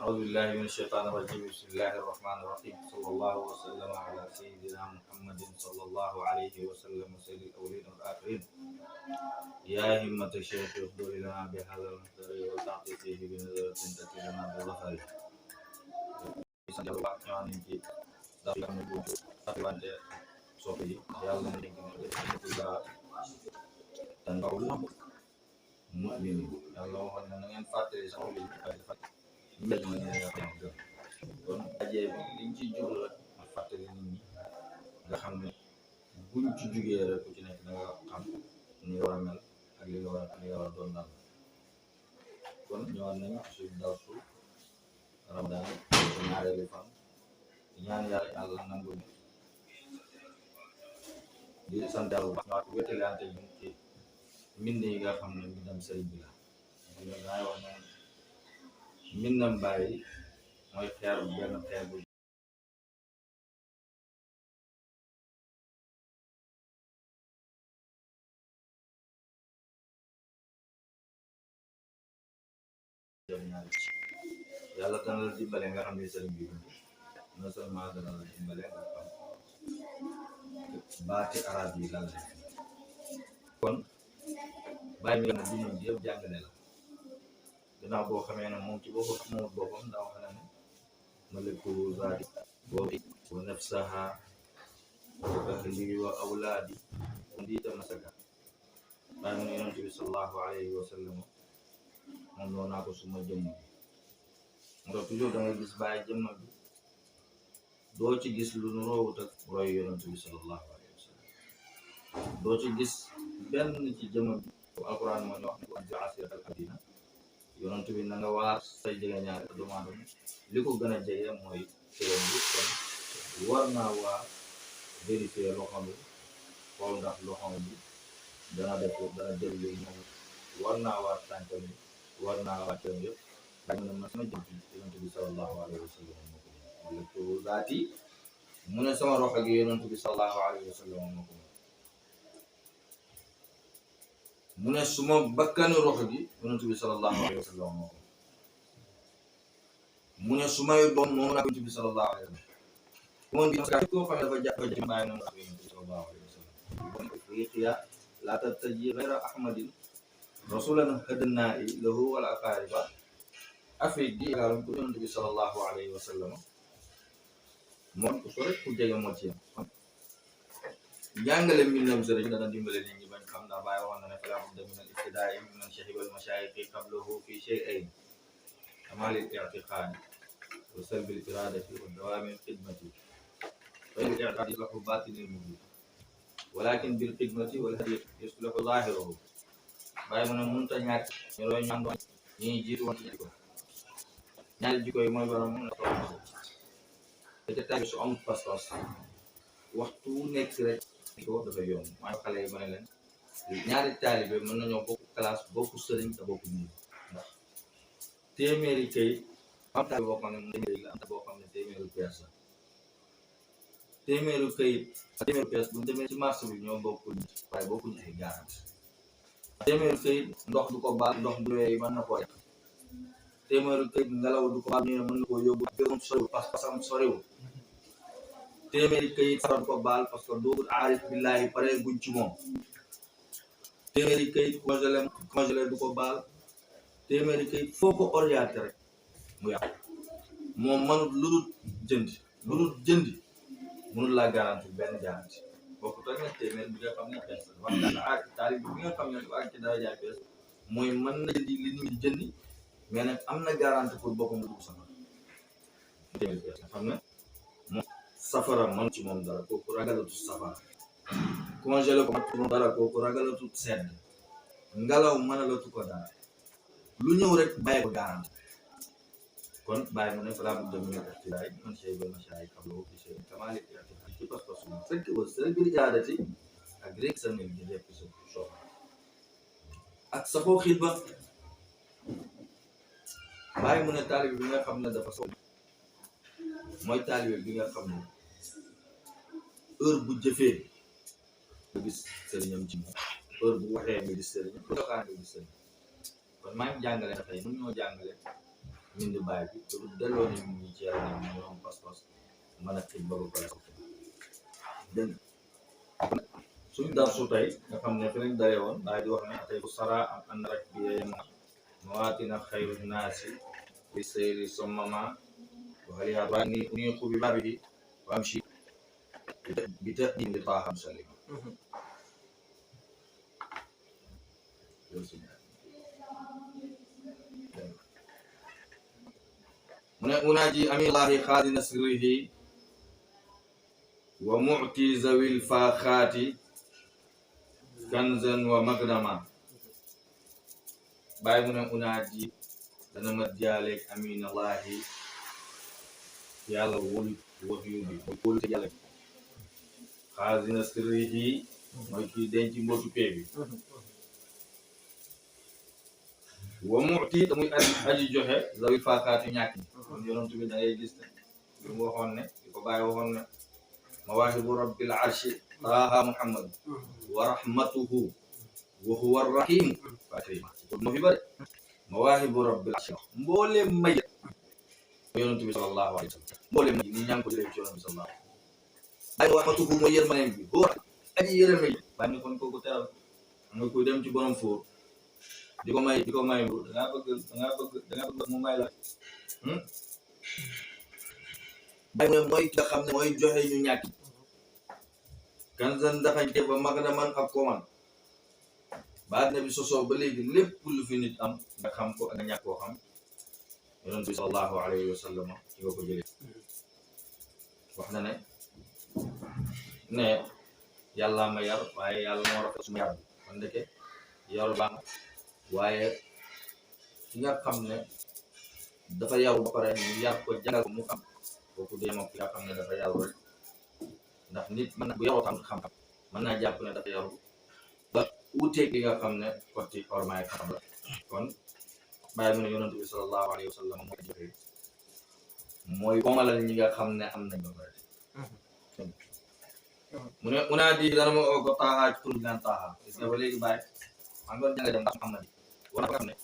أعوذ بالله من الشيطان الرجيم بسم الله الرحمن الرحيم صلى الله وسلم على سيدنا محمد صلى الله عليه وسلم سيد الأولين والآخرين يا همة الشيخ اغفر لنا بهذا المحضر وتعطي فيه بنظرة تأتي لنا بظفر mukmin yàlla waxoon na ngeen fàttali sama bi mbéj ma ne kon dajee bi liñ ci jublu rek ma fàttali nit ñi nga xam ne buñ ci jugee rek ku ci nekk da nga xam ni nga war a mel ak li nga war a doon dal kon ñëwaat nañ suñu darsu Ramadan ci ñaareelu fan ñaan yàlla nangu ñu di sant yàlla bu baax ñëwaat wétalante ñu ci mbind yi nga xam ne mbindam sëriñ bi la daay wax ne mbindam bàyyi mooy xeer benn xeer bu jëm ñaari ci yàlla dana la dimbale nga xam ne sëriñ bi non seulement dana la dimbale nga xam baati arab yi lan la kon bàyyi mi nga xam ne dundam yëpp jàngale la gannaaw boo xamee ne moom ci boppam daa wax na ne maliku zaati wa nafsaha wa ahli wa awlaadi ndiita masaka bàyyi mu ne yonent bi sallallahu alayhi wa sallam moom loo naa ko suma jëmm bi moo tax toujours da nga gis bàyyi jëmm bi doo ci gis lu nu roowut ak roy yonent bi sallallahu alayhi wa sallam doo ci gis benn ci jëmm bi alquran moo ñu wax ne ko anzir asiratal adina yonent bi na nga waar say jege ñaari doomu aadama li ko gën a jege mooy téeram bi kon war naa waa vérifier loxoom bi xool ndax loxoom bi dana déglu moom war naa waa tànkam bi war naa waa téeram yëpp dañ ne ma sama jëm yonent bi sallallahu alayhi wa sallam moo ko wala ko zaati mu ne sama rox ak yonent bi sallallahu alayhi wa sallam moo ko mu ne suma bakkanu rox gi yonent bi sallallahu alayhi wa sallam moo ko mu ne sumay doom moom la yonent bi sallallahu alayhi wa sallam moom bi koo xam ne dafa jàpp bàyyi na ak yonent bi sallallahu alayhi wa sallam kon afriqiya la tattaji ghayra ahmadin rasulan hadna lahu wal aqariba Afrique gi yaakaaroon ko yonent bi sallallahu alayhi wa sallam moom ku sore ku jege moo ci yam jàngale mbindam sëriñ dana dimbale nit ñi bañ xam ndax bàyyi waxoon na ne fala budda min al ibtidaai man shahibal mashaayixi qablahu fi shay'ayn kamalil i'tiqaadi wa salbil iradati wa dawaamil xidmati fa il i'tiqaad yuslahu baatinil mubin walakin bil xidmati wal hadi yuslahu zaahiruhu bàyyi mu ne mënut a ñàkk ñu roy ñu àndoon ñi jiitu woon ci jikko ñaari jikko yi mooy borom mun na toog te taalibe su amul pas-pas waxtu nekk rek ko dafa yomb maa ngi xale yi ma ne leen ñaari taalibe mën nañoo bokk classe bokk sëriñ te bokk nii ndax téeméeri kayit am taalibe boo xam ne téeméeri la am boo xam ne téeméeri pièce la téeméeri kayit téeméeri pièce bu ñu demee ci marché bi ñoo bokkuñ waaye bokkuñ ay garanti téeméeri kayit ndox du ko baal ndox bu wéy mën na koo yàq téeméeri kayit ngelaw du ko baal ñu ne mën na koo yóbbu gërëm soriwul pas-pasam soriwul téeméeri kayit safara du ko baal parce que dootul aarif billahi pare guñ ci moom téeméeri kayit congelé du ko baal téeméeri kayit foo ko orienté rek mu yàqu moom mënut lu dul jëndi mënul laa garanti benn garanti bokku tak na téeméer bi nga xam ne pees wax dana ak taalib bi nga xam ne du ak ci dara jaay pees mooy mën na jëndi li nit ñi jëndi mais nag am na garanti pour boppam dugg safara téeméeri pees nga xam ne moom safara man ci moom dara kooku ragalatu safara congelé ko man ci moom dara kooku ragalatu sedd ngelaw mënalatu ko dara lu ñëw rek bàyyi ko garanti kon bàyyi mu ne fala budda min al-ibtidaai man shahibal mashaayix qablahu fi shay'in kamalil i'tiqaad ci pas-pas mu fekk wa salbil iraadati ak rek sa nit di def sa soob ak sa foo xidma bàyyi mu ne taalibe bi nga xam ne dafa soob mooy taalibe bi nga xam ne heure bu jëfee nga gis sëriñam ci moom heure bu waxee nga gis sëriñam bu doxaan nga gis sëriñam kon maa ngi jàngale na tey mun ñoo jàngale min di bàyyi bi pour delloo nit ñi ci yàlla nit ñi ñu am pas-pas mën a xëy ba pare dégg suñu darsu tey nga xam ne fi lañ dalee woon daal di wax ne tey bu sara am ànd rek bi yéen mawaatina xayru naasi bi seyri sommama waxali yaa waa ni xubi baabi wa am shi bi ta di taaxam salima mu ne unaaji amillahi xaadina sirrihi wa mu'ti zawil faaxaati kanzan wa magdama bàyyi mu ne unaaji dana ma jaaleeg aminallahi yàlla wóolu wax yu bi mooy wóolu te yàlla xaadina sirrihi mooy kii denc mbootu pee bi wa mu'ti te muy aji joxe zawil faaxaati ñàkk ñi kon yonent bi da ngay gis ne li mu waxoon ne di ko bàyyi waxoon ne mawaahibu rabbil arshi taaha muhammad wa rahmatuhu wa huwa rahim fakrima moo fi bëri mawaahibu rabbil arshi mbooleem may yonent bi sallallahu alayhi wa sallam mbooleem may ni ñaan ko jëlee ci yonent bi sallallahu ay wa rahmatuhu mooy yërmandeem bi huwa aji yërëme bàyyi ne kon kooku teral nga koy dem ci borom fóor di ko may da ngaa bëgg mu may la bàyyi mu ne mooy ki nga xam ne mooy joxe ñu ñàkk kanzan dafañte ba mag na man ak ko man ba ne bi sosoo ba léegi lépp lu fi nit am nga xam ko ak nga ñàkk koo xam yonent bi sallallahu alayhi wa sallam ci nga ko jëlee wax na ne yàlla ma yar waaye yàlla moo rafet suma yar bi kon ndeke yaru baax na waaye ki nga xam ne dafa yaru ba pare ñu yar ko jàngal ko mu xam kooku dee moom ki nga xam ne dafa yaru rek ndax nit mën na bu yaroo xam-xam mën naa jàpp ne dafa yaru ba uuteeg li nga xam ne côté ormaay xam la kon bàyyi mu ne yonent bi sallallahu alayhi wa sallam mooy joxe mooy komalal ñi nga xam ne am nañ ba pare mu ne unaa di dana ma oo ko taaxaa ci tur bi naan taaxaa gis nga ba léegi bàyyi maa ngi doon jàngale dem ndax am na di war na ko xam ne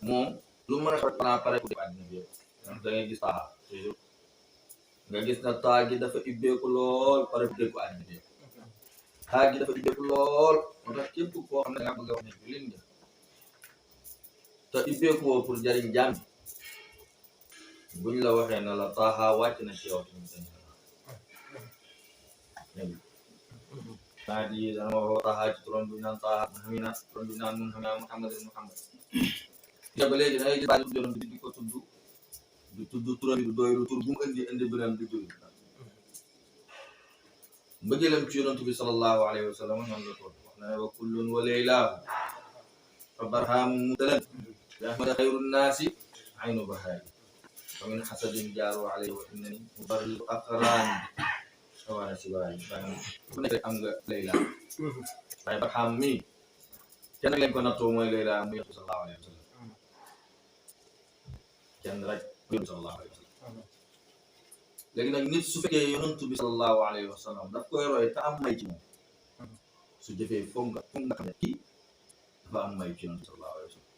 moom lu mën a xew pare ku def àddina bi yëpp da ngay gis taaxaa toujours nga gis na taa gi dafa ibbeeku lool pare ku dégg ko àddina bi yëpp taa gi dafa ibbeeku lool moo tax képp koo xam ne nga bëgg a wax ne leen nga te ibbeeku woo pour jariñ jaam buñ la waxee na la taaxaa wàcc na ci yow naa di dana ma woo taaxaa ci turam bi naan taaxaa Muhammad turam bi naan Muhammad ja ba léegi da ngay gis bàyyi yoon bi di ko tudd di tudd turam bi du doylu tur bu mu indi beneen di doylu mbëggeelam ci yonent bi sallallahu alayhi wa sallam noonu la toll wax na ne wa kullun wa leylaahu fa barhaamu mutalan bi ahmada xayru naasi aynu bahaari wa min xasadin jaaru alayhi wa innani mubarridu aqraani awaana si waay ku nekk rek am nga layla waaye barham mi kenn lañ ko nattoo mooy layla mu yonent bi sallallahu alayhi wa sallam kenn rek yonent sallallahu alayhi wa sallam léegi nag nit su fekkee yonent bi sallallahu alayhi wa sallam daf koy roy te am may ci moom su jëfee foog nga xam ne kii dafa am may ci yonent bi sallallahu alayhi wa sallam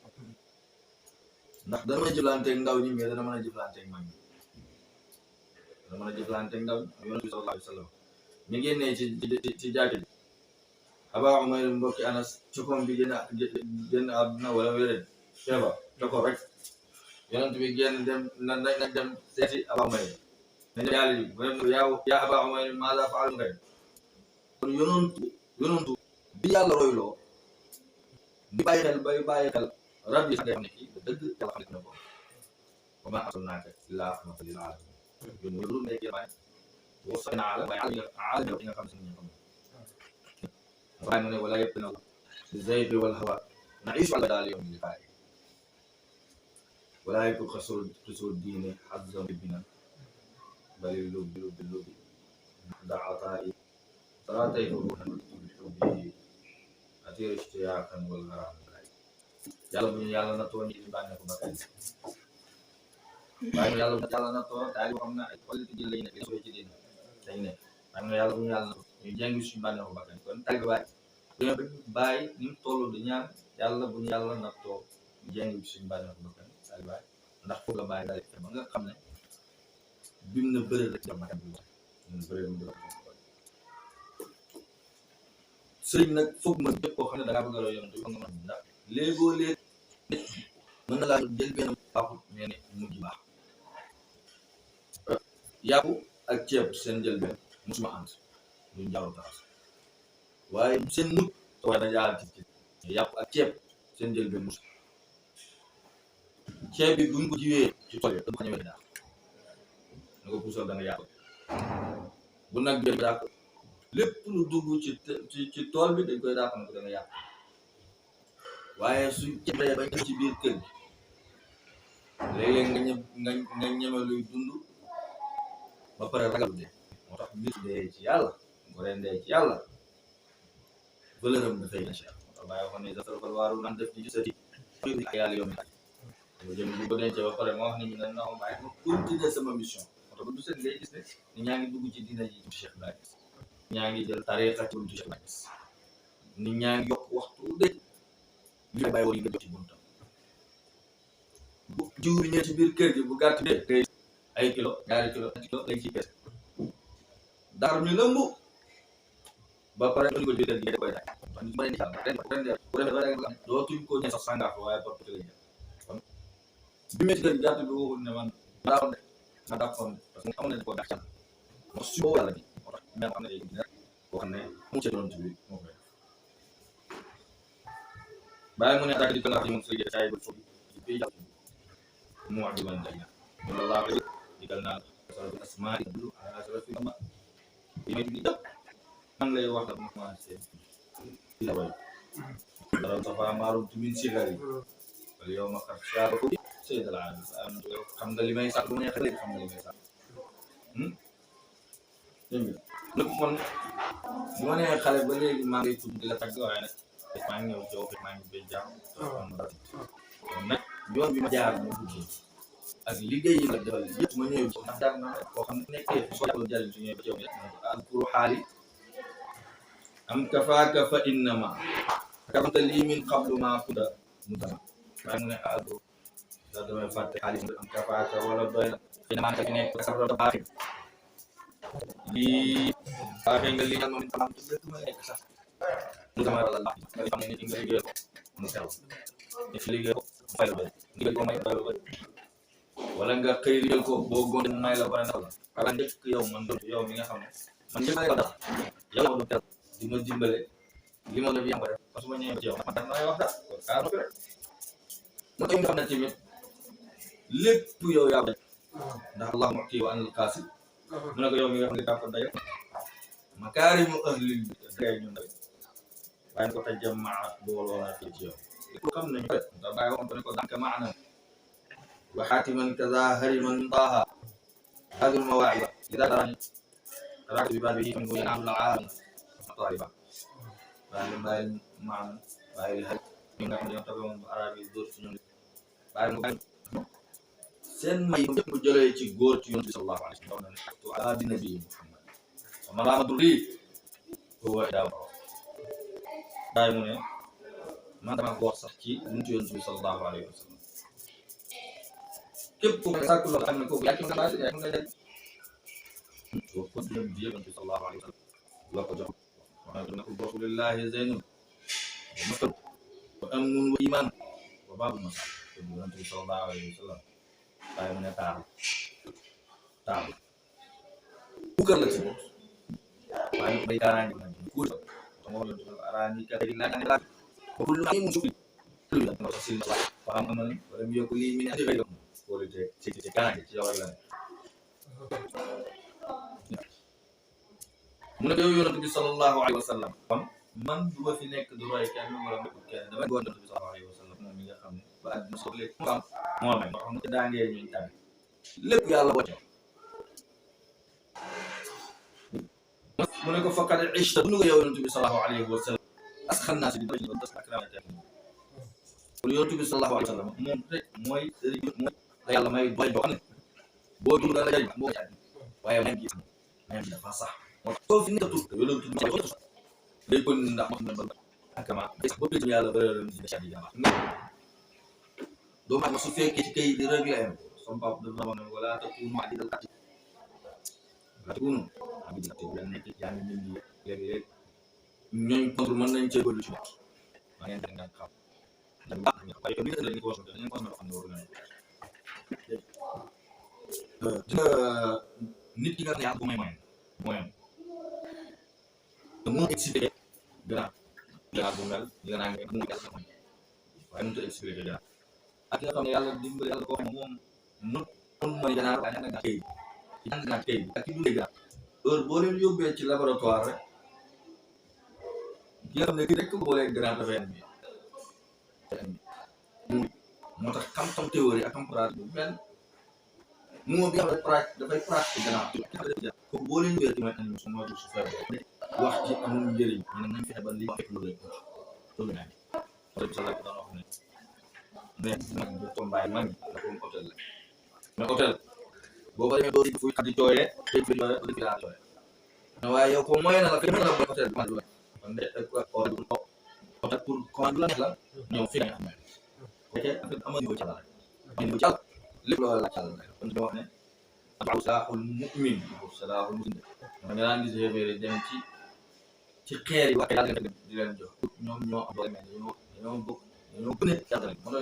ndax dana mën a jëflanteeg ndaw ñi mais dana mën a jëflanteeg mag ñi dana mën a jëflanteeg ndaw ñi yonent bi sallallahu alayhi wa sallam mi génnee ci jàkka ji Aba Umayr mbokki Anas cokoom bi génn àdduna wala wérén feebar coko rek yonent bi génn dem na dem seeti Aba Umayr nañ yàlla yi yaa Aba Umayr maada faal ngay kon yonentu bi yàlla royloo di bàyyi xel rab yi sax ngay xam ne kii dëgg yàlla xam ne ko wa maa arsalnaaka illaa rahmatan lil aalamiin yoon mooy lu nekk yéen boo soxla naa la waaye àll bi nga xam si ne ñu xam waaye mu ne wala yëpp na bi zayqi wal hawa na'iishu ala daal yawmi liqaa'i wala yëpp xasul diine hazzan bina bali lubbi da'ataa'i taraataytu ruuhan bi atiir ishtiyaaqan wal gharaam yàlla bu ñu yàlla nattoo ñu bànneeku ba kay waaye yàlla nattoo daal yoo xam ne ay qualité ji lañ nekk li ci diine dañ nekk waaye yàlla bu ñu yàlla nattoo ñu jàng suñu bànneeku ba kay kon tàgg bàyyi ni mu toll di ñaan yàlla bu ñu yàlla nattoo ñu jàng suñu bànneeku ba kay ay baay ndax foofu la bàyyi daal ba nga xam ne bim na bëri rek ci matam bi bëri mu dara sëriñ nag foog mën képp koo xam ne da ngaa bëgg a roy yonent bi nga mën ndax léegoo léeg mën na laa jël benn baaxut mais ne mujj baax yàpp ak ceeb seen jël benn musuma ànd duñ jaaru taras waaye seen mujj waaye da jaar ci yàpp ak ceeb seen jël benn mus ceeb bi buñ ko jiwee ci tool yi da ko ñëwee daa na ko puusal da nga yàq bu nag bi daa ko lépp lu dugg ci tool bi dañ koy dàq na ko da nga yàq waaye su ceeb ba ñëw ci biir kër gi léeg-léeg nga ñeme luy dund ba pare ragal dee moo tax mbir dee ci yàlla bu rendee ci yàlla valeur am dafay na cher moo tax bàyyi wax ne dafa waaru nan def ci sa ci ay yàlla yow mi yow jëm bu ko dencee ba pare moo wax ne ñu ne na ma bàyyi ma continuer sama mission moo tax ba du seen ngay gis ne ni ñaa ngi dugg ci dina ji Cheikh Ibrahima ñaa ngi jël tariqa ci buntu Cheikh Ibrahima ni ñaa ngi yokk waxtu de li bàyyi woon yi nga jot ci buntam bu jiw bi ñëwee ci biir kër gi bu gàtt de tey ay kilo ñaari kilo ñetti kilo lañ ciy pes daar ñu lëmb ba pare ñu ko jëlee di koy jaay kon ñu bari ren dootuñ ko ñe sax sàngaaf waaye porte lañ kon bi ma ci kër gi gàtt bi waxul ne man ma dàqoon parce que amoon nañ ko dàq moo su boobu yàlla bi moo tax même am na léegi dina boo xam ne mu ci doon ci bi moo koy bàyyi mu ne attaque di ko laaj yi moom sëriñ saay ba foofu bi jàpp mu wax di man day na ñu la laa digal naa la asmaa yi dulu ala sarafi ma yi may di jàpp man lay wax la mu commencé di la way dara safa maarum tumin sigari wala yow ma xar saaba ko sëy dala am xam nga li may sax bu neex léegi xam nga li may sax dégg nga lépp kon bu ma nee xale ba léegi maa ngi tudd di la tagg waaye nag maa ngi ñëw jow maa ngi bay jaam kon nag yoon bi ma jaar moo tuddee ak liggéey yi nga defal yëpp ma ñëw ndax jaar na koo xam ne nekkee soo jàppale jariñ su ñëwee ba ci yow alkuru xaali am kafaaka fa innama kamta lii min qablu maa kuda mu dama waaye mu ne alkuru daal damay fàtte xaalis am kafaaka wala doy na fi maa ngi nekk kasarata baaxi lii baaxee nga lii moom xam lépp ma nekk sax mu dama wala nga xam ne nit nga liggéey ko mu sell nit liggéey ko mu fay la bëri liggéey ko may fay la bëri wala nga xëy liggéey ko boo góor mu may la bare ndaw la wala njëkk yow man doon yow mi nga xam ne man njëkk la dara yow du tel di ma dimbale li ma la bi yàmba rek parce que ma ñëwee ci yow man damay wax dara kon kaa rek mu nga xam ne tamit lépp yow yaa daj ndax Allah mu'ti wa anal qaasi mu ne ko yow mi nga xam ne daa ko dajal makaarimu ahlil bi day ñu ndaw waaye ko tajammaa booloo naa fii ci yow lépp xam nañu ko da bàyyi waxoon ko ne ko danka maana wa xaatiman kaza hariman taaha hadul mawaa'iba ida darani raak bi baabi yi ko yanam la aalam taaliba bàyyi maana bàyyi li xel ñi nga xam ne ñoo tabe moom arab yi dóor ci ñoom bàyyi seen may ñëpp mu jëlee ci góor ci yonent bi sallallahu alayhi wa sallam ala bi nabi Muhammad wa man raama durri huwa idaa bàyyi mu ne man dama ko wax sax ci buntu yonent bi sallallahu alayhi wa sallam képp ku ne sàkku loolu xam ne kooku yaa ci nga bàyyi yaa nga jël boo ko dem bi yonent bi sallallahu alayhi wa sallam la ko jox wax na ko rasulillahi zaynun wa masal wa amnun wa iman wa babu masal yonent bi sallallahu alayhi wa sallam bàyyi mu ne taal buukar la ci bopp waaye bay kaaraange na kuur sama wala araani ka day la la ko lu ay mu sufi lu la no sil la fa am amal wala mi yokku li min ati bay ko le ci kaaraange ci yow la mu ne yow yonent bi sallallahu alayhi wa sallam man du ma fi nekk du roy kenn wala kenn dama go yonent bi sallallahu alayhi wa sallam moom mi nga xam ne ba àdduna soxla mu am moo may wax nga daangee ñuy tamit lépp yàlla boo ci mu ne ko faqad ishta dund nga yow yonent bi sallallahu alayhi wa sallam asxan naas bi bañ das akramata kon yonent bi sallallahu alayhi wa sallam moom rek mooy la yàlla may doy boo xam ne boo dund la jariñ boo jariñ waaye may gi même dafa sax moo soo fi nekkatu yonent bi day kon ndax ma xam ne akama bés boo yàlla bëreeram ci ci jàmm doomu aadama su fekkee ci kayit di rek la am sama papa dafa wax ne wala takunu abidal kati wala takunu abidal kati bu leen nekk yaa ngi nit ñi léeg-léeg ñooñ contre mën nañ cee bëri ci wax ma ngeen ngeen xam da baax nga waaye comme li nga ko wax dañu ko xam ne war nga dina nit ki nga xam ne yaa ko may moyen te mu expliqué gannaaw gannaaw bu mel gannaaw nga mu yàlla mooy waaye mënut a expliqué gannaaw ak ki nga xam ne yàlla dimbali yàlla koo xam ne moom mun mooy gannaaw waaye ñàkk naa kayit ci ñàkk naa kayit ak ki dundee gannaaw heure boo leen yóbbee ci laboratoire rek ki nga xam ne kii rek ko boolee gannaaw dafay indi moo tax xam-xam théorie ak xam pratique bu benn moo bi nga xam ne pratique dafay pratique gannaaw kooku boo leen wér ci mooy animation moo su feebar wax ci amul njëriñ ñu ne nañ fexe ba li fekk lu rek loolu naa ni wala bi sallallahu daan wax ne mais mag bu tombaay mag la ko hôtel la mais hôtel boo ko demee doo fuy xati jooyee tey fi jooyee ko defi laa jooyee waaye yow ko moyen na la fi la ba hôtel bi man du la kon de hôtel pour commande la neex la ñëw fi nga xam ne ok am niveau ci la rek niveau ci lépp loolu la cal rek kon wax ne abu salahul mu'min salahul muslim nga daan gis révéré dem ci xeer yi wax yàlla di leen jox ñoom ñoo am doole mais dañoo bokk dañoo gën a yàlla rek mën na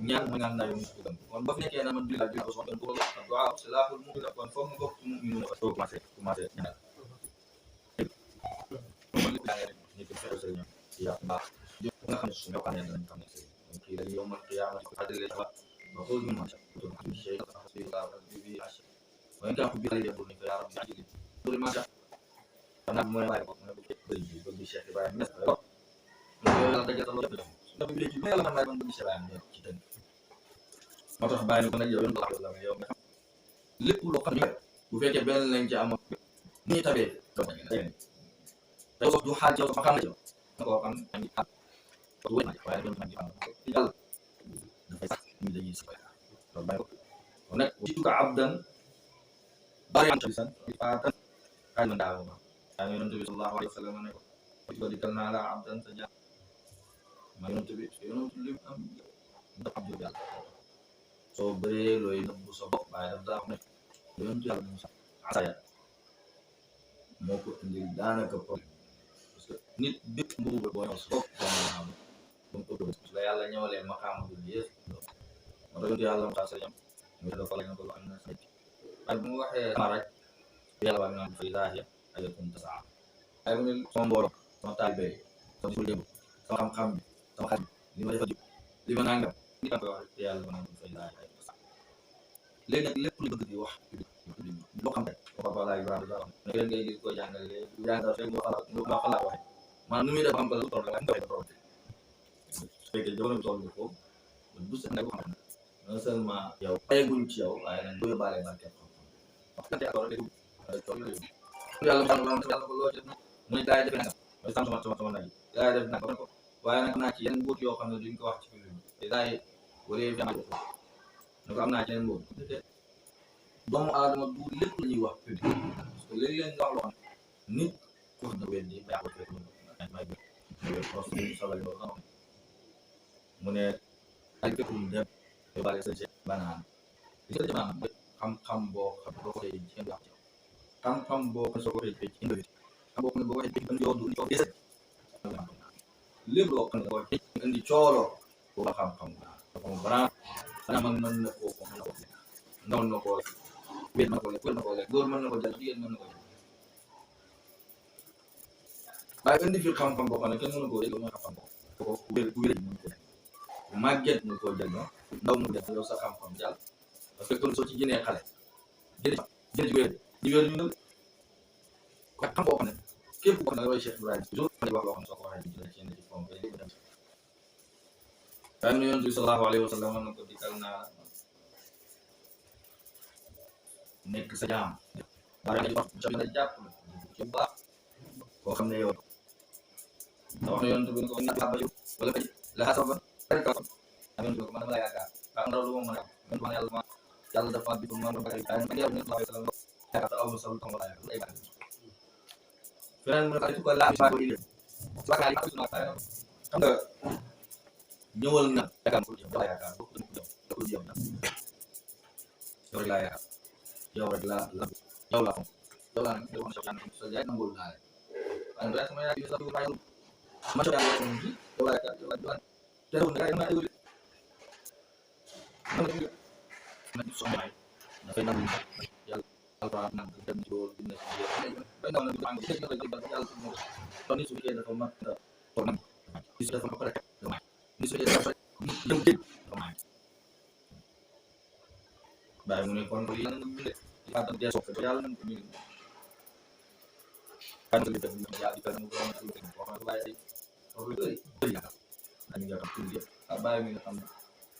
ñaan ma ngaan naa yow musu gam kon ba fi nekkee na man bi la bi ko soxla ko waaw salahul mu'min kon foog nga bokk ci mu'min na ko commencé ñaan man li nga rek ni ko fexé ñoom ya baax nga xam ne su ñoo xam ne dañ xam ne kii la yow ma qiyaama ko adale tawa ba ko ñu ma ko ci shay ka hasbila rabbi ash wa in ka ko bi la yebul ni ko ya rabbi ajili dole ma ja ana mooy bàyyi ko ne ko bi Cheikh Ibrahima Niass ko yàlla dajal lo def ndax bi ci yàlla man man bi Cheikh Ibrahima ci tan moo tax bàyyi ko nag yow yoon la yow nga xam lépp loo xam ne bu fekkee benn lañ ci am ni tabee do te wax du xaal ci wax xam na ci ko xam ni ak ko wéy waaye doon xam ci am yàlla dafay sax ñu dañuy sa loolu bàyyi ko kon nag ci tuka abdan bari am ci san faatan kay na daaw yaa ngi yonent bi sallallahu alayhi wa sallam ne ko dikkal naa la abdan sa jaam ma yonent bi li am dafa abdu yàlla soo bëree looy nëbbu sa bopp waaye daf daa wax ne yonent yàlla Musa asaya moo ko indi daanaka problème parce que nit bépp mbubu boo ñëw sa bopp la yàlla ñëwalee maqaama bu yées moo tax yonent yàlla Musa sa jam mu dafa la ko am na sa waaye bu mu waxee sama rek yàlla waa naan fay zaahiya ayatum tasaa ay mu ne sama mbooloo sama taalibe sama disul jëbu sama xam-xam bi sama xarit li ma defa jub li ma nangam ni ka koy wax te yàlla naan fay zaahiya ayatum tasaa léegi nag lépp lu bëgg di wax loo xam rek papa laay Ibrahima da wax ne leen ngay gis ko jàngale jàngal rek moo xalaat waxe maanaam nu muy def xam ko lu toll la nga toll su fekkee jamono bi toll ni foofu bu set nag xam ne non seulement yow payeguñ ci yow waaye nag doo yóbbaale barke wax kante ak rek yàlla yàlla ko loo def mu ne gaay def nangam mooy sama nag gaay def nangam ko waaye nag am naa ci yenn mbóot yoo xam ne duñ ko wax ci film te gaay wala fi ne ko am naa ci yenn mbóot doomu aadama du lépp la ñuy wax public parce que léegi leen nga wax loo xam nit ku wax na weddi ba ko fekk may bi sabal lo xam mu ne ay fekk mu dem yóbbaale sa ci banaan li sa jamaan xam-xam boo xam boo koy ci wax xam-xam boo ko soo ko ci indi xam boo ko ne boo ko ci indi yow du ko gis lépp loo xam ne boo ci indi coolo boo xam-xam ko bara ana man na ko ndaw na ko wéet na ko lekk góor mën na ko jël jigéen mën na ko jël waaye indi fi xam-xam boo xam ne kenn mënu ko jël mooy xam-xam ko ku wér mën ko màgget mën ko jël ndaw mu def yow sa xam-xam jàll parce que kon soo ci jënee xale jël ci wér ñu wér ñu ko xam boo xam ne képp koo xam ne roy Cheikh Ibrahima toujours wax loo xam ne soo ko waxee ci ci indi ci fond ko dem daal Yonent bi sallallahu alayhi wa sallam na ko dikkal naa nekk sa jaam waaye wax na jàpp ci baax koo xam ne yow da wax na Yonent bi ko na ba wala la xasaba rek ko am ko man la yaakaar am na lu mo mën a man wax yàlla dafa bi ko man ay ay man yàlla sallallahu alayhi wa sallam yaakaar aw sallu ko wala ay baax feneen mu ko la ba ko ile bakali ko na xam nga ñëwal na yaakaar ko wala yaakaar ko ko yow rek laa yaakaar yow rek laa yow laa fonk yow laa ne yow sa yaay nangul naa leen waaye nag sama yaay sa bàyyi ma sa yaay yow laa yaakaar yow laa teewul ne yaay ma teewul nag soxna ay dafay nangu yàlla alquran nag dem ci loolu dina ci bay ndaw nag am ci yàlla kon ni su fekkee dafa mat toog nag ni su dafa ma pare dama ni su fekkee dafa dem dégg dama bàyyi mu ne kon ko yàlla na yaa tam jeexoo ko yàlla nañ ko ñu kan li def ñu yaa di kan mu doon ci ko wax na bàyyi ko lu bëri bëri yaakaar dañu yaakaar tout yëpp ak bàyyi mi nga xam ne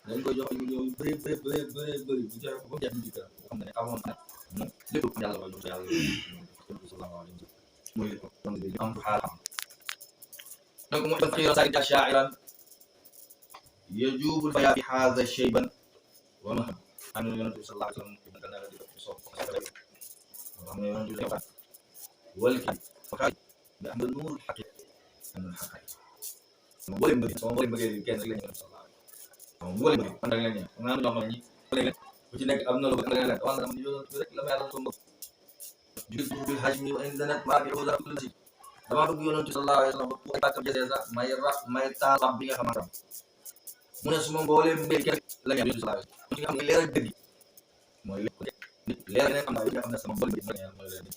dañ koy jox ñu ñëw bëri bu jeex ko jeex ñu ko xam ne amoon na moom lépp yàlla ko jox yàlla sallallahu alayhi wa sallam muy ko kon bi am xaalam donc mu xira sa sha'iran yajubul fa ya fi hadha shayban wa ma am na yonent bi sallallahu alayhi wa sallam ibn kana di ko sopp am na yonent bi wal ki fa bi am nurul haqiq am haqiq mo boole mbëgg sama boole mbëgg kenn rek la ñu sallallahu alayhi wa sallam mo boole mbëgg man rek la ñu nga ñu wax ñi ku ci nekk am na lu bëgg la wax na yonent bi rek la ma yàlla so mbëgg bil hajmi wa indanat ma bi wala kulli dama bëgg yonent bi sallallahu alayhi wa sallam bu ay tàkkam jësee sax may taal bi nga xamante mu ne suma mboolee mbéy kenn la ñu yonent bi sallallahu alayhi wa sallam ci nga xam ne leeral dëgg mooy lépp nit leer ne am na nga xam ne sama mbol bi mooy leeral dëgg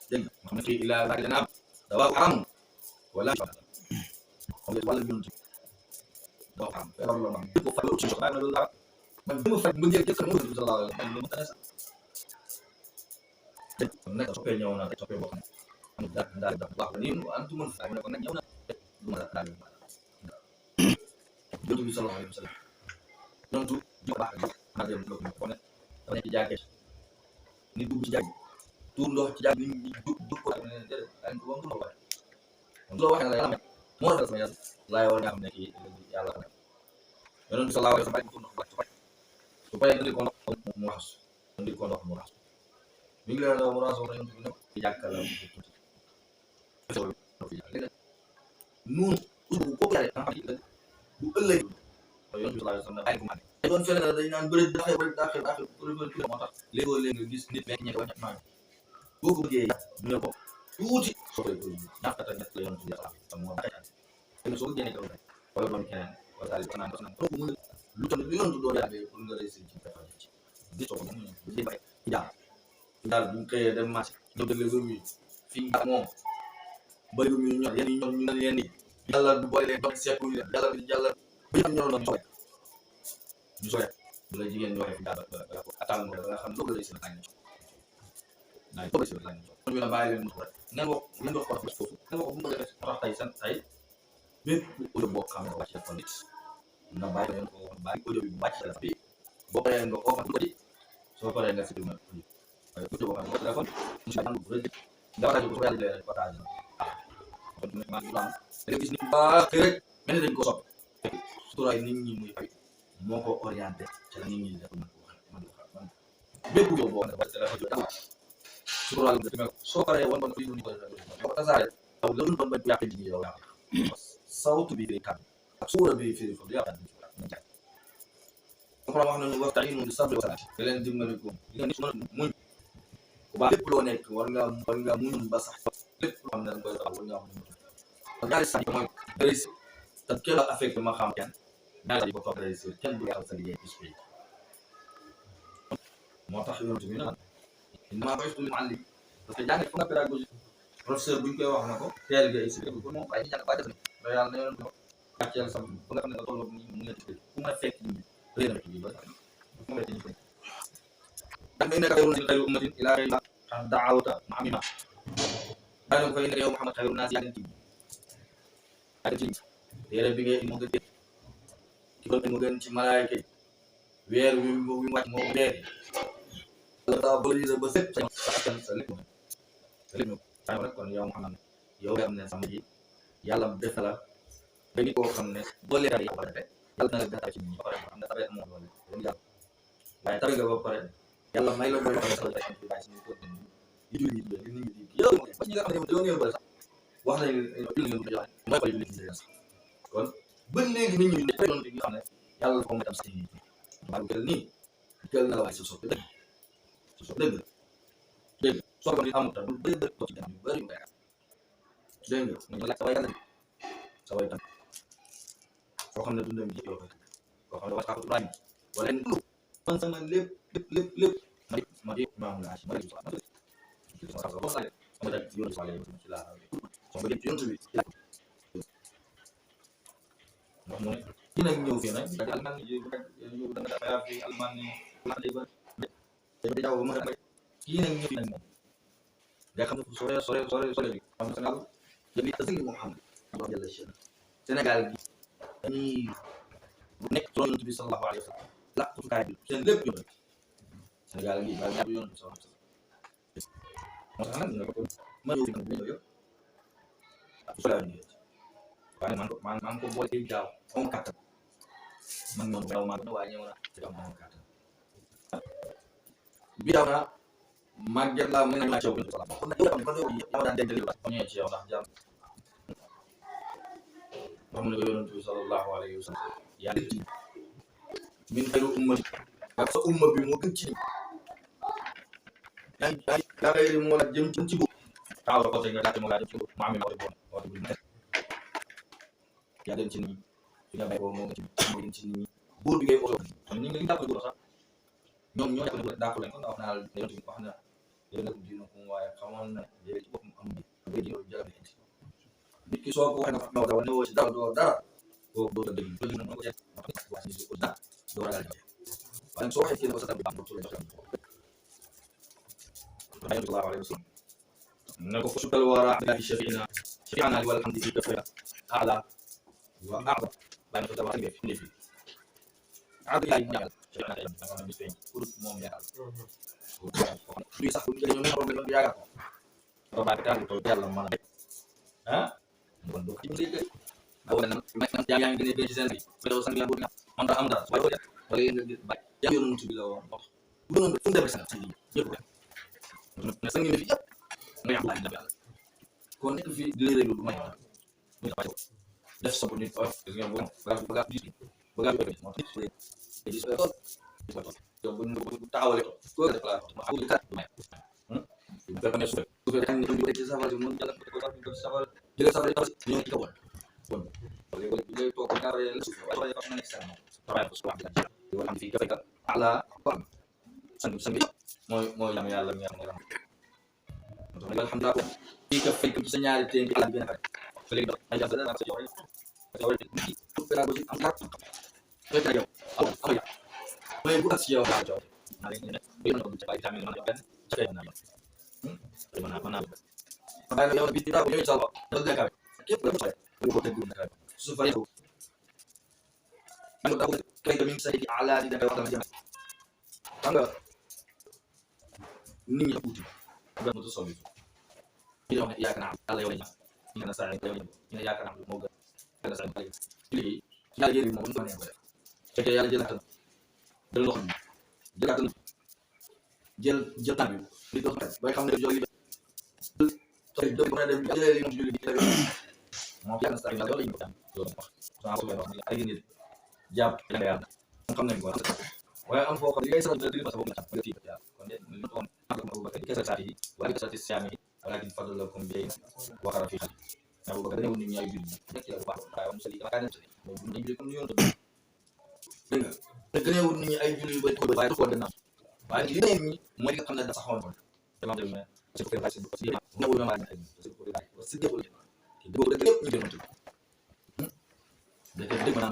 dégg nga xam ne fii ilaa laaj dana am dawaa xaram wala xam nga wàllu yonent bi doo xam feebar la am dëpp fa ci soxla na loolu dara man dama faj mbëggeel kese mu sallallahu alayhi wa sallam lu mu tane sax dégg nga nekk soppee ñëw na soppee boo xam ne daal da baax la ni am ci mën fa mu ne ko nag ñëw na du ma daal yonent bi sallallahu alayhi wa sallam donc ju baax ma dem lo ko ne dama ci jàggee ni dugg ci jàgg tuur ndox ci jàgg ni dugg ko ne ay ko won ko wax lo wax na yàlla mo rafet sama yàlla laay war nga xam ne kii yàlla xam yonent bi sallallahu alayhi wa sallam ko ndox su paree indi ko ndox mu raxas indi ko ndox mu raxas mi ngi leen mu raxas yonent bi nag ci jàkkal la noonu usu ko yàlla xam bu ëllëg yonent bi sallallahu alayhi wa sallam ay ko man doon fele na dañ naan bëri daxee moo tax léegoo-léeg nga gis nit fekk ñekk ba ñett maa boo ko bëggee ñu ne ko tuuti soo koy produit ñaxtata ñett la yonent bi sallallahu moo tax soo ko génnee kaw rek wala doon keneen wala daal naan naan ko mën lu tam lu yonent doon yàggee pour nga réussir ci defal ci gis ko moom bu ci bari ci daal bu ñu xëyee dem marché ñëw dëgg réew mi fii moom bëri ñu ñor yéen ñor ñu leen ni yàlla du boole leen doon seetlu leen yàlla bu ñu ñoroon ñu soxla ñu soxla bu la jigéen ñi waxee fi daal ba atal mo nga xam loolu lay seen lañ naay ko seen lañ ñu la bàyyi leen mu rek ngeen wax ko foofu ngeen wax bu mu def tax tay san tay bépp audio boo xam ne wàcc ko nit na bàyyi leen ko bàyyi audio bi wàcc la bi boo paree nga ko ko di soo paree nga ci ma ay audio boo xam ne téléphone insha Allah bu rek dafa rajo ko yàlla leen partage kon ma ngi lan da gis ni ba rek mel dañ ko sopp suray nit ñi muy fay moo ko orienté ci la nit ñi def man bépp yow boo xam ne ba téléphone bi dafa sural nga demee soo paree woon ban fii ñu ko ko tasaare aw la doon ban yàq ji yow sawtu bi fi kan ak suura bi fi ko yàq ñu jaay ko wax nañu waxtaan yi ñu sabbi wala da leen dimbali ko li nit muñ ko ba lépp loo nekk war nga muñ ba sax lépp loo xam ne da koy tax war nga muñ ko ñaari sax mooy réussir te kenn affecté ma xam kenn ñaari ko toog réussir kenn du yàqal sa liggéey bis bi moo tax yonent bi naan maa koy tudd muallim parce que jàng nga pédagogie professeur buñ koy wax na ko teel nga expliqué ko moom waaye ñu jàng ba def na yàlla na yoon ko wàcceel sa ba nga xam ne nga tolloo ni mu ngi expliqué ku mën a fekk ñi réer na ci ba ku mën a ñu ko da ngay nekk xayrul ummatin ila ghayri an da'awta ma'amima bàyyi na ko fay nekk yow Muhammad xayrul naas yaa ci yére bi ngay moo gën ci ko mo gën ci malaayka yi weer wi wàcc moo weer la daa bëri ba sëpp sa lépp rek kon yow Muhammad yow am ne sama ji yàlla def la ba nit koo xam ne boo leeral yàlla defee yàlla na la defal ci nit ñi ba pare xam ne tabe moom loolu dañu jàpp waaye tabe nga ba pare yàlla may la booy wax sa defal ci bàyyi suñu ko di julli di nit ñi di yow ba ñi nga xam ne dañoo ngeen bëri sax wax nañ julli ngeen ko joxe mooy ko julli ci sax kon ba léegi nit ñi ne noonu di xam ne yàlla ko mo tam ci baal kel nii kel na la waaye sa soppe dëgg sa soppe dëgg dégg soo ko nit amul tam lu bëri bëri toog ci kanam yu bëri yu bëri dégg nga ñu laaj sa waykat sa waykat koo xam ne dundam ji yoo koy koo xam ne waxtaanku Ibrahima wala lu man sama lépp ma di maamu laa ci ma di sama daj yoonu ci laa soo ko dem ci yontu bi wax mu ne kii nag ñëw fii nag daga alman yow da nga dafa fi alman ni la day ba day daw ma kii nag ñëw fii nag moom nga xam ne sore bi xam Sénégal jëmi tasigi Muhammad jalla shana Sénégal gi dañuy nekk ci yonent bi sallallahu alayhi wa sallam làqutukaay bi seen lépp ñëw Sénégal gi daal ñaar yonent bi sallallahu alayhi wa sallam moo tax nag nga ko ma ñëw fi nag ñëw yëpp sole waaye man ko boole jaaw am kàttan man ñoom daw maa gën a waaye ñëw na te am kàttan bi daw na màgget laa mën nañu ci yow kon nag yow xam ne kon yow dama daan dégg la ñëwee ci yow ndax jàmm wax mu ne ko yonent bi sallallahu alayhi wa sallam yaa ngi ci min xayru ummati ak sa umma bi moo gën ci yaa ngi moo la jëm ci boobu taw la ko te nga laajte moo laa jëm ci boobu mu amee moo bu yaa dem ci nit ñi fi nga bay boobu moo gën ci nit ñi buur bi ngay oto ñi ngi dàppale buur sax ñoom ñoo jàpp ne dàppale ko wax naa yonent bi wax na yéen a dina ko waaye xamoon na jëlee ci boppam am bi di jël nit ki soo ko waxee nga fa ne woo ci dara doo dara boobu doo dëgg dëgg na ko seet wax ni ko dara doo ragal jafe waaye soo waxee kii ne ko sa tam bi am ko la jox alayhi sallallahu alayhi wa sallam ne ko fusutal wara billahi shafi'ina wal hamdi fi kafaya ala wa a'la bana ko tabax ngi fi adu yaay mu ñal shafi'ina tay dama bis feñ pour moom yaal li sax bu ñu ñoo problème bi yaaga ko ba ka ko yalla man ah kon do ci ngi wala nan yaa ngi gën a ci seen bi do sang la bu man da am dara wala nga ba ya yoonu ci bi la wax bu doon fu dem sax ci yëpp na sang ni fi yëpp nga yam laaj yàlla kon nekk fi di réew du may def sa bu nit of nga bu nga di bëgg moo tax di yow bu taxawale ko def la ma amul kat may bu fekk ne su fekk ne ñu ci safar mu jàll ko safar jël safar ñu ci kaw kon wala lay toog ñaare la su waaye fa nekk sama tabaay ko su wax di wala fi ka fekk ala pam sang mooy yam yàlla mi yàlla donc alhamdulillah fii ka fekk ci sa ñaari teen bi ala bi benn fa léegi ay jàpp dara sa joxe parce que nit ki pédagogie am kat fekk yow am ya mooy bu ak ci yow la joxe na leen ne bi na ko ci bay tamit man benn ci kay na man bay yow bi ta ko ñëw sala da nga kawe képp ko ko teggu na su fa yow man ko kay da mi sa di ala di da wax dama jëm xam nga nit ñi uti ba mu solo bi wax ne yaakaar naa yàlla yow la ñu na saa yow ñu yaakaar naa moo gën yàlla saa yow léegi yàlla yéen moom ñu ko def fekkee yàlla jëlaat na jël loxo bi jëlaat na jël temps bi li dox bay xam ne joli sooy do ba dem jëlee li mu julli di tawé moom yàlla saa yow la ñu ko am loolu wax sama ko wax ni ay nit jàpp la yàlla xam nañ ko waaye am foo xam li ngay sax di ba sa bopp nga ci ya kon ñu ko am ba kessa sa yi wala kessa ci siami walakin fadlakum bi wa khara fi khali abu bakar dañu nit ñay julli nek la baax waaye am sali ka dem mo ñu julli comme yoon dëgg nga te gëneewul nit ñi ay julli yu bari ko waaye ko dina waaye li ne ñi mooy nga xam ne da saxoon ko dama dem ne ci ko fay ci ko ci neewul ma ay ci ko fay ci deful ci do rek lepp ñu gënatu dëgg man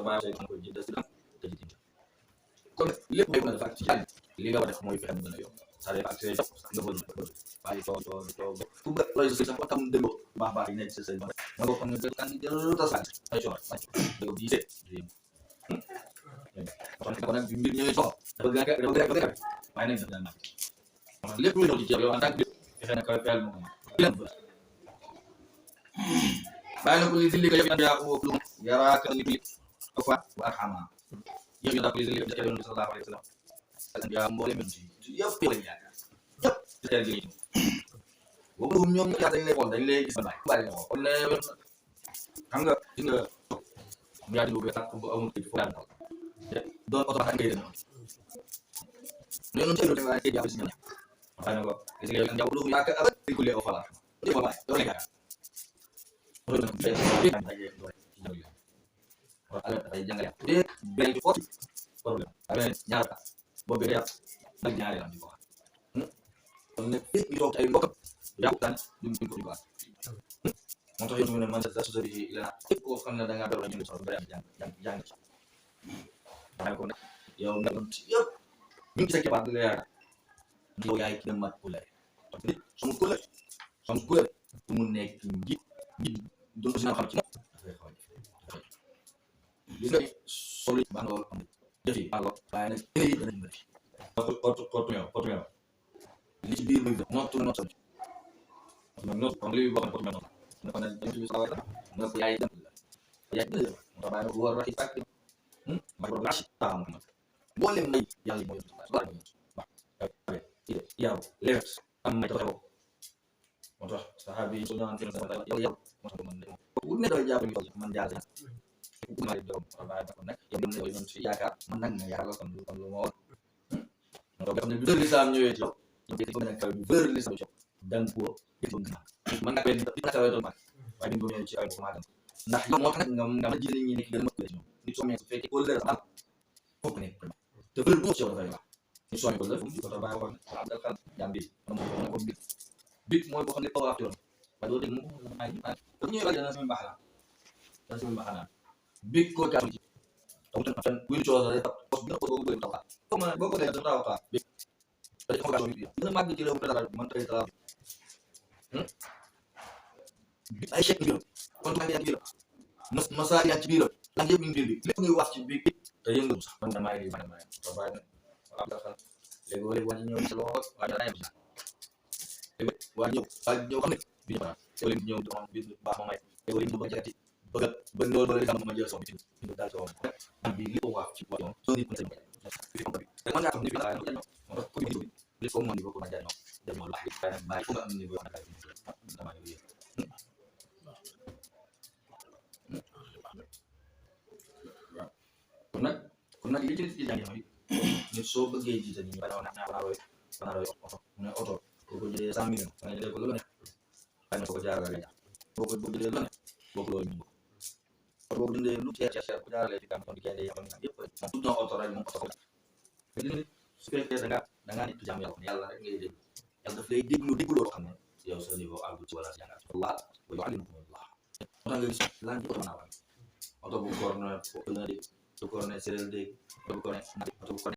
ma ci ko jidda ci te ci kon lépp may mën a def ak ci jàng li nga war a def mooy fexe mu gën a yomb c'est-à-dire ak say jox nga bëgg waaye toog fu ba projet sax ba tam dëgg baax yi nekk ci say ma ko xam ne kan jël ta sa ay jox dëgg di sé kon nag mbir ñëwee sox dafa gën a waaye nañ def na lépp lu ñëw ci yow en tant que fexe na ko fayal mo leen bàyyi na ko li li ko yëpp yaa ko lu yaraaka ni bi fa wa arhama yëpp ñu daal li ko yëpp sallallahu alayhi wa sallam yaa mboolem ci yëpp lañ yaakaar yëpp ci xel gi boobu ñoom ñu dañ lay xool dañ lay gis bari na kon xam nga gis nga mu yaa di bu sax bu amul ci fo doon oto ba ngay dem noonu ci lu teewaay ci jàpp si ñoom xana ko gis nga yow njaw lu yak ak di ko leew fala di ko bay do lay yak do na fay bi am ay do ci ñoom wa ala ay jangale de ben ci foti problème ala ñaata bo be yak nak ñaari lam di ko kon nak fi ñu tok ay mbokk yak tan dum ko di ko moo tax yow ne man sa société ila képp koo xam ne da ngaa doon ñu soxla bëri am jàng ci ko nag yow nga doon ci yëpp ñu ngi sa kebaat di la yaakaar yow yaay ki mat ku lay parce que sama ku lay mu nekk njiit doon ko si xam ci gis nga solo ba nga am def yi alors waaye nag yi danañ bëri porte li ci biir muy notre comme li wax porte nako na dem ci sawara nako yaay dem mo tax baay ko war waxi fak ma ko lax tam bo leen may yalla mo yow lex am ma taxaw mo tax sahabi so ñaan ci sa yow mo tax man bu ne do japp yow man jaar bu ma do baay ko nak yow dem ne yoon ci yaakaar man nak nga yaakaar kon lu mo mo do xam ne bu l'islam ñëwé ci yow ko nak bu beur l'islam ci dan ko man nga ben dina tawé do mak way bi ngomé ci ay ko magam ndax yow mo tax nga ma jël ñi nek gën ma ko ci ni so mé su féké ko leer am fop nek te veul bo ci wala fay wax ni so mé ko leer fu ko ta bay wax dal kan jambi ko bit moy bo xamné ko wax yoon ba do deg mo ay ko ñëw la dana sama baxala dana sama baxala bit ko ka ci taw tan fan bu ci wala rek ko dina ko ko taw ko man boko def taw ta bit dañ ko gaso dina mag ci rew dara man tay dara ay chek biir kon ma yaa biir masa yaa ci biir la yeb ngi biir lepp ngay wax ci biir te yëngu sax man dama yi man to baay am da xal lego lego wani ñew ci lo wa da ay lego wa ñew xam ne bi ba te leen ñew do am bi ba ma may lego leen ba jati bëgg ba lool ba leen ma jël so bi ñu dal so am bi li ko wax ci wa so ni ko te man nga xam ni fi la ko bi li ko mo ni ko na jaay dem mo lahi baay ko am ni bo na dama yi kon nag li ci jàng mooy nit soo bëggee jiite ni ba na roy oto mu ne oto boo ko jëlee 100 millions nga jëlee ko lu ne xëy na ko jaarale ja boo ko jëlee lu ne boo ko loolu ñu boo ko jëndee lu cher ku jaarale ci kam kon di kende yam yëpp moom tout dans oto rek moom oto ko nit su fekkee da nga nit jàmm yàlla rek ngay dégg yàlla daf lay déglu loo xam ne yow sa niveau àggu ci wala sa jàngat Allah wa yu'allimukumullah moo tax nga gis lan ci oto mën naa wax oto bu corne ko na di to corne serel de to corne